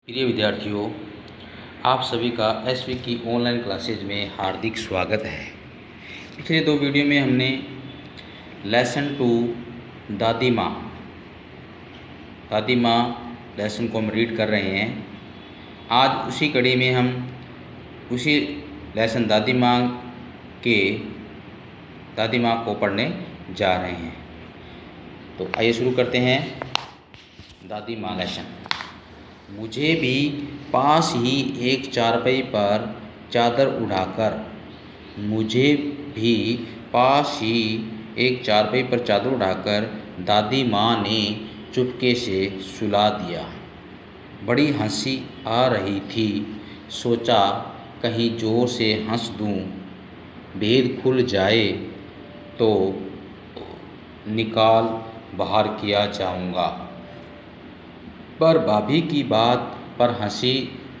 प्रिय विद्यार्थियों, आप सभी का एसवी की ऑनलाइन क्लासेज में हार्दिक स्वागत है। पिछले दो वीडियो में हमने लेसन 2 दादी माँ लेसन को हम रीड कर रहे हैं। आज उसी कड़ी में हम उसी लेसन दादी माँ को पढ़ने जा रहे हैं। तो आइए शुरू करते हैं। दादी माँ लेसन। मुझे भी पास ही एक चारपाई पर चादर उड़ाकर दादी माँ ने चुपके से सुला दिया। बड़ी हंसी आ रही थी। सोचा कहीं जोर से हंस दूं, भेद खुल जाए तो निकाल बाहर किया जाऊंगा। पर भाभी की बात पर हंसी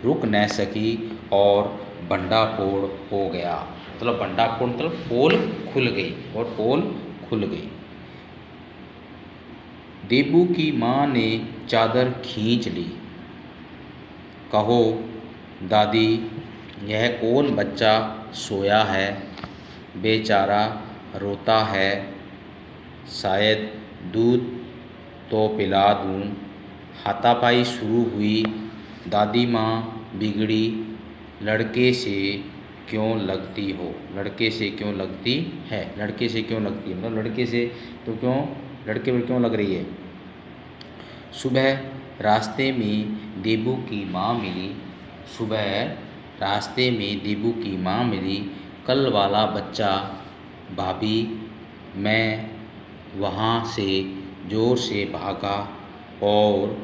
रुक न सकी और भंडाफोड़ हो गया। भंडाफोड़ पोल खुल गई। देबू की माँ ने चादर खींच ली। कहो दादी, यह कौन बच्चा सोया है? बेचारा रोता है। शायद दूध तो पिला दूँ। हाथापाई शुरू हुई। दादी माँ बिगड़ी। लड़के से क्यों लगती है? लड़के पर क्यों लग रही है? सुबह रास्ते में देबू की माँ मिली। कल वाला बच्चा भाभी। मैं वहाँ से जोर से भागा और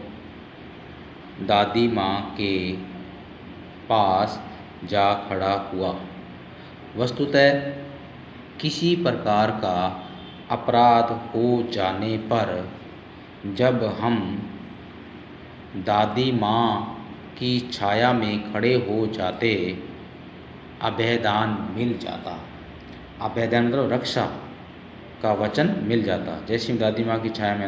दादी माँ के पास जा खड़ा हुआ। वस्तुतः किसी प्रकार का अपराध हो जाने पर जब हम दादी माँ की छाया में खड़े हो जाते, अभयदान मिल जाता। अभयदान मतलब रक्षा का वचन मिल जाता। जैसे हम दादी माँ की छाया में,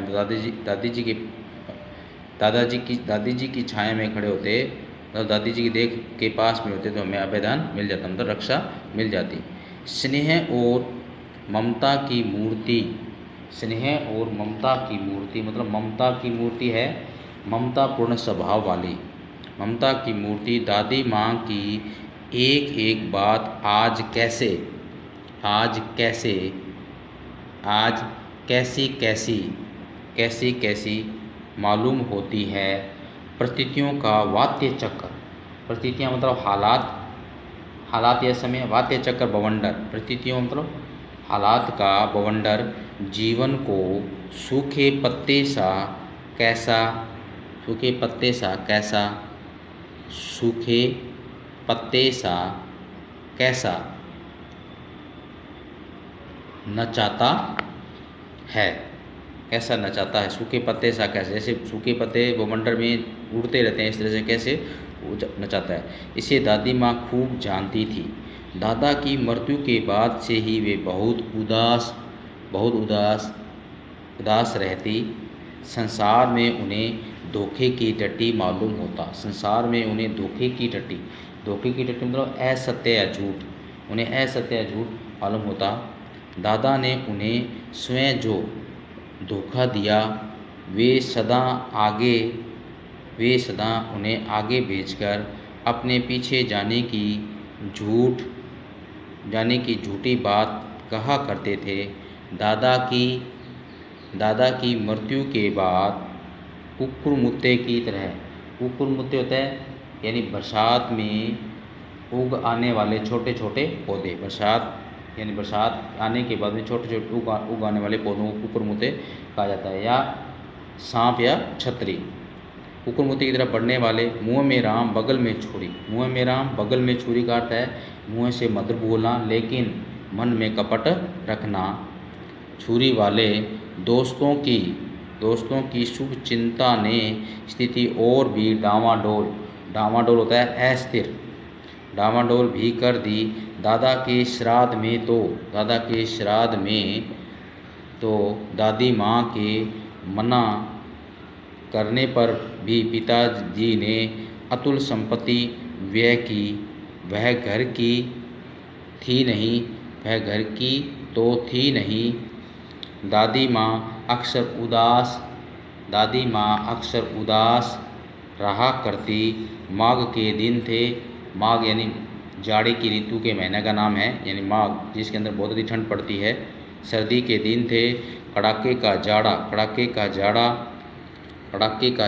दादी जी की छाया में खड़े होते, तो दादी जी की देख के पास में होते तो हमें अभयदान मिल जाता, मतलब रक्षा मिल जाती। स्नेह और ममता की मूर्ति मतलब ममता की मूर्ति है, ममतापूर्ण स्वभाव वाली ममता की मूर्ति दादी माँ की एक एक बात आज कैसी मालूम होती है। परिस्थितियों का वात्य चक्र, परिस्थितियाँ मतलब हालात यह समय, वात्य चक्र बवंडर, परिस्थितियों मतलब हालात का बवंडर जीवन को सूखे पत्ते सा कैसा नचाता है। सूखे पत्ते सा कैसे, जैसे सूखे पत्ते बवंडर में उड़ते रहते हैं, इस तरह से कैसे नचाता है। इसे दादी माँ खूब जानती थी। दादा की मृत्यु के बाद से ही वे बहुत उदास रहती। संसार में उन्हें धोखे की टट्टी मालूम होता। धोखे की टट्टी मतलब असत्य या झूठ, उन्हें असत्य या झूठ मालूम होता। दादा ने उन्हें स्वयं जो धोखा दिया, वे सदा उन्हें आगे भेजकर अपने पीछे जाने की झूठी बात कहा करते थे। दादा की मृत्यु के बाद कुकुरमुत्ते की तरह, कुकुरमुत्ते होता है यानी बरसात में उग आने वाले छोटे छोटे पौधे, बरसात आने के बाद में छोटे छोटे उग आने वाले पौधों को कुकुरमुत्ते कहा जाता है, या सांप या छतरी। कुकुरमुत्ते की तरफ बढ़ने वाले। मुँह में राम बगल में छुरी का अर्थ है मुँह से मधुर बोलना लेकिन मन में कपट रखना। छुरी वाले दोस्तों की शुभ चिंता ने स्थिति और भी डामाडोल होता है अस्थिर, डामाडोल भी कर दी। दादा के श्राद्ध में तो दादी माँ के मना करने पर भी पिताजी ने अतुल संपत्ति व्यय की, वह घर की थी नहीं, वह घर की तो थी नहीं। दादी माँ अक्सर उदास रहा करती। माघ के दिन थे, माघ यानी जाड़े की ऋतु के महीने का नाम है, यानी माघ जिसके अंदर बहुत अधिक ठंड पड़ती है। सर्दी के दिन थे, कड़ाके का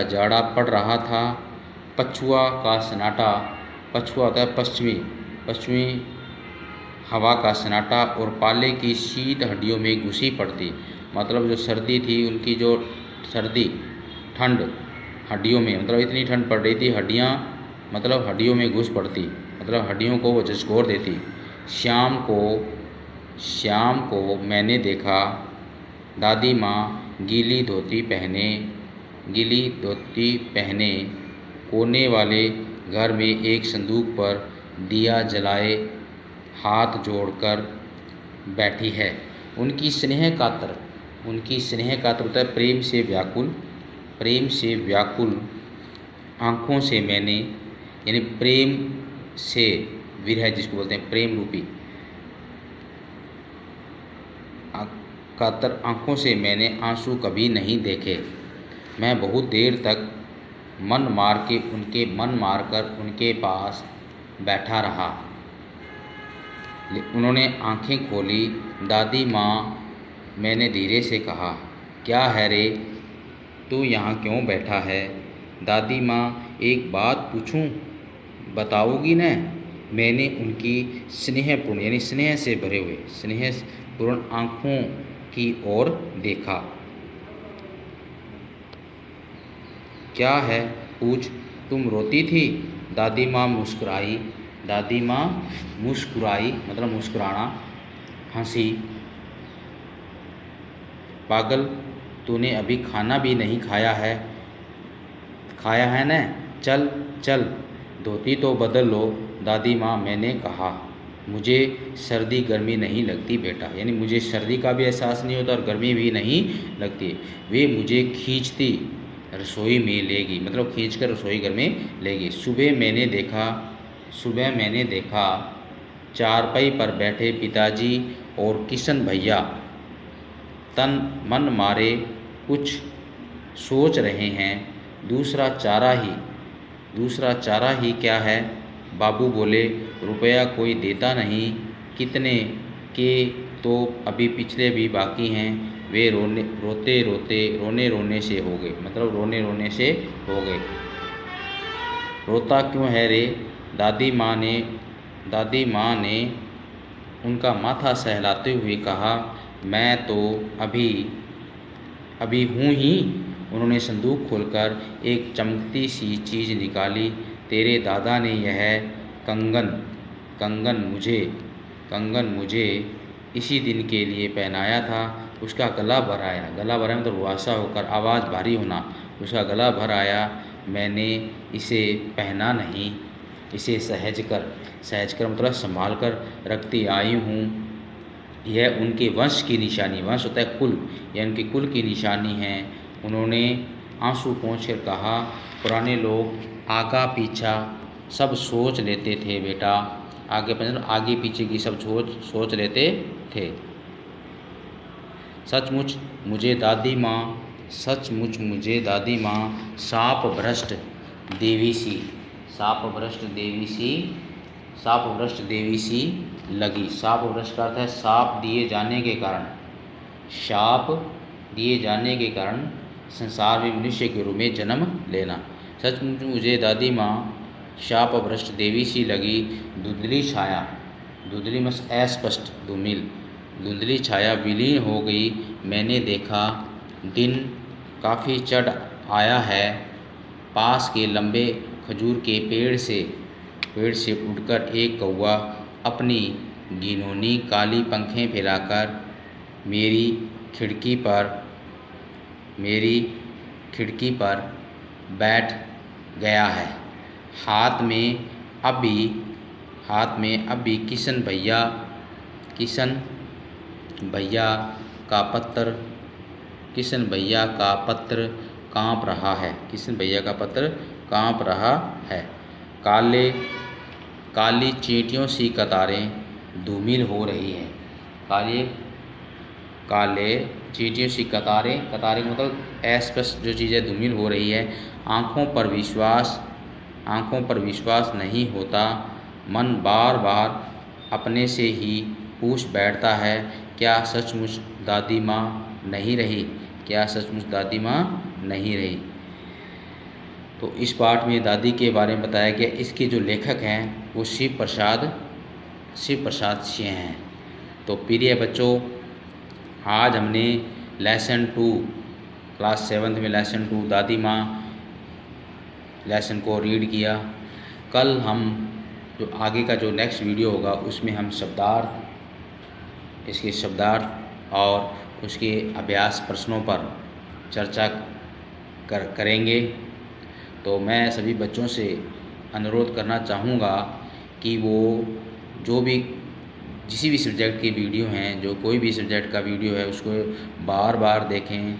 जाड़ा पड़ रहा था। पछुआ का सन्नाटा, पछुआ होता है पश्चिमी हवा का सन्नाटा, और पाले की शीत हड्डियों में घुसी पड़ती। मतलब जो सर्दी थी, उनकी जो ठंड हड्डियों में, मतलब इतनी ठंड पड़ रही थी, हड्डियों में घुस पड़ती, मतलब हड्डियों को वो झकझोर देती। शाम को मैंने देखा, दादी माँ गीली धोती पहने कोने वाले घर में एक संदूक पर दिया जलाए हाथ जोड़कर बैठी है। उनकी स्नेह कातर होता है प्रेम से व्याकुल आँखों से मैंने, यानी प्रेम से विरह जिसको बोलते हैं, प्रेम रूपी कातर आँखों से मैंने आंसू कभी नहीं देखे। मैं बहुत देर तक मन मारकर उनके पास बैठा रहा। उन्होंने आंखें खोली। दादी माँ, मैंने धीरे से कहा, क्या है रे, तू यहाँ क्यों बैठा है? दादी माँ, एक बात पूछूं, बताओगी न? मैंने उनकी स्नेहपूर्ण, यानी स्नेह से भरे हुए स्नेहपूर्ण आँखों की ओर देखा। क्या है, पूछ, तुम रोती थी? दादी माँ मुस्कुराई, मतलब मुस्कुराना, हंसी। पागल, तूने अभी खाना भी नहीं खाया है न? चल धोती तो बदल लो। दादी माँ, मैंने कहा, मुझे सर्दी गर्मी नहीं लगती बेटा, यानी मुझे सर्दी का भी एहसास नहीं होता और गर्मी भी नहीं लगती। वे मुझे खींचती रसोई में लेगी, मतलब खींचकर रसोई घर में लेगी। सुबह मैंने देखा चारपाई पर बैठे पिताजी और किशन भैया तन मन मारे कुछ सोच रहे हैं। दूसरा चारा ही क्या है? बाबू बोले, रुपया कोई देता नहीं, कितने के तो अभी पिछले भी बाकी हैं। वे रोने से हो गए, मतलब रोने से हो गए। रोता क्यों है रे? दादी माँ ने उनका माथा सहलाते हुए कहा, मैं तो अभी हूँ ही। उन्होंने संदूक खोलकर एक चमकती सी चीज़ निकाली। तेरे दादा ने यह कंगन मुझे इसी दिन के लिए पहनाया था। उसका गला भर आया, मतलब रुआसा होकर, आवाज़ भारी होना। उसका गला भर आया, मैंने इसे पहना नहीं, इसे सहज कर मतलब संभाल कर रखती आई हूँ। यह उनके वंश की निशानी, वंश होता है कुल, यह उनके कुल की निशानी है। उन्होंने आंसू पोंछकर कहा, पुराने लोग आगा पीछा सब सोच लेते थे बेटा, आगे पीछे की सब सोच लेते थे। सचमुच मुझे दादी माँ साप भ्रष्ट देवी सी लगी। साप भ्रष्ट का अर्थ है शाप दिए जाने के कारण संसार में मनुष्य के रूप में जन्म लेना। सचमुच मुझे दादी माँ शाप भ्रष्ट देवी सी लगी। धुंधली मस अस्पष्ट धूमिल, धुंधली छाया विलीन हो गई। मैंने देखा दिन काफ़ी चढ़ आया है। पास के लंबे खजूर के पेड़ से उड़कर एक कौवा अपनी घिनौनी काली पंखें फैलाकर मेरी खिड़की पर बैठ गया है। हाथ में अभी किशन भैया का पत्र काँप रहा है। काले काली चींटियों सी कतारें धूमिल हो रही हैं। काले चींटियों सी कतारें, कतारें का मतलब अस्पष्ट जो चीज़ें धूमिल हो रही है। आँखों पर विश्वास नहीं होता। मन बार बार अपने से ही पूछ बैठता है, क्या सचमुच दादी माँ नहीं रही? क्या सचमुच दादी माँ नहीं रही? तो इस पाठ में दादी के बारे में बताया गया। इसके जो लेखक हैं वो शिव प्रसाद सिंह हैं। तो प्रिय बच्चों, आज हमने लेसन 2 क्लास 7 में लेसन 2 दादी माँ लेसन को रीड किया। कल हम जो आगे का जो नेक्स्ट वीडियो होगा उसमें हम इसके शब्दार्थ और उसके अभ्यास प्रश्नों पर चर्चा करेंगे। तो मैं सभी बच्चों से अनुरोध करना चाहूँगा कि वो जो भी किसी भी सब्जेक्ट की वीडियो हैं, जो कोई भी सब्जेक्ट का वीडियो है उसको बार बार देखें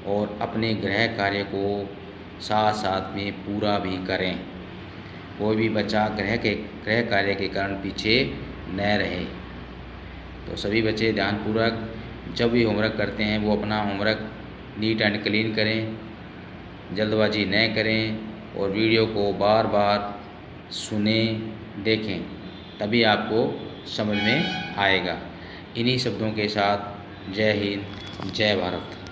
और अपने गृह कार्य को साथ साथ में पूरा भी करें। कोई भी बच्चा गृह कार्य के कारण पीछे न रहे। तो सभी बच्चे ध्यानपूर्वक जब भी होमवर्क करते हैं वो अपना होमवर्क नीट एंड क्लीन करें, जल्दबाजी न करें और वीडियो को बार बार सुने, देखें, तभी आपको समझ में आएगा। इन्हीं शब्दों के साथ जय हिंद, जय भारत।